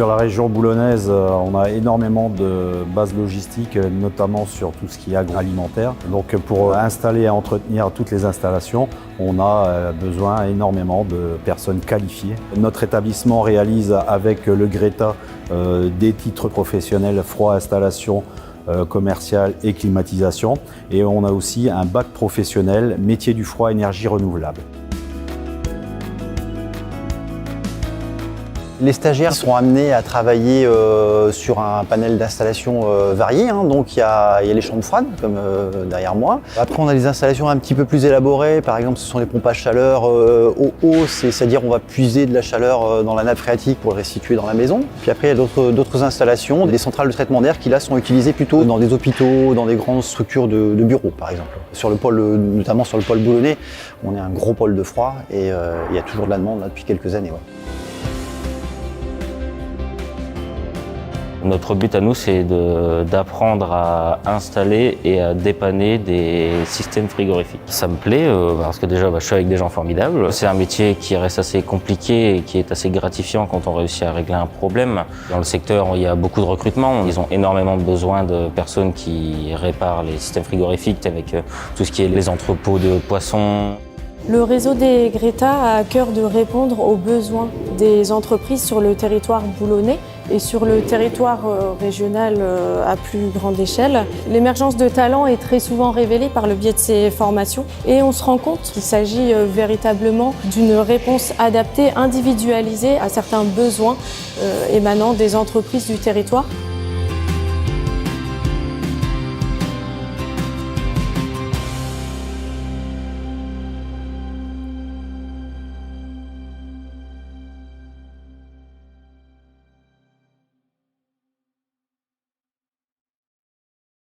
Sur la région boulonnaise, on a énormément de bases logistiques, notamment sur tout ce qui est agroalimentaire. Donc pour installer et entretenir toutes les installations, on a besoin énormément de personnes qualifiées. Notre établissement réalise avec le Greta des titres professionnels froid installation, commerciale et climatisation. Et on a aussi un bac professionnel métier du froid énergie renouvelable. Les stagiaires sont amenés à travailler sur un panel d'installations varié. Donc il y a les chambres froides, comme derrière moi. Après, on a des installations un petit peu plus élaborées. Par exemple, ce sont les pompes à chaleur au haut, c'est-à-dire on va puiser de la chaleur dans la nappe phréatique pour le restituer dans la maison. Puis après, il y a d'autres installations, des centrales de traitement d'air qui là sont utilisées plutôt dans des hôpitaux, dans des grandes structures de bureaux, par exemple. Sur le pôle, notamment sur le pôle boulonnais, on est un gros pôle de froid et il y a toujours de la demande là, depuis quelques années. Ouais. Notre but à nous, c'est d'apprendre à installer et à dépanner des systèmes frigorifiques. Ça me plaît parce que déjà, je suis avec des gens formidables. C'est un métier qui reste assez compliqué et qui est assez gratifiant quand on réussit à régler un problème. Dans le secteur, il y a beaucoup de recrutement. Ils ont énormément besoin de personnes qui réparent les systèmes frigorifiques avec tout ce qui est les entrepôts de poissons. Le réseau des Greta a à cœur de répondre aux besoins des entreprises sur le territoire boulonnais et sur le territoire régional à plus grande échelle. L'émergence de talents est très souvent révélée par le biais de ces formations et on se rend compte qu'il s'agit véritablement d'une réponse adaptée, individualisée à certains besoins émanant des entreprises du territoire.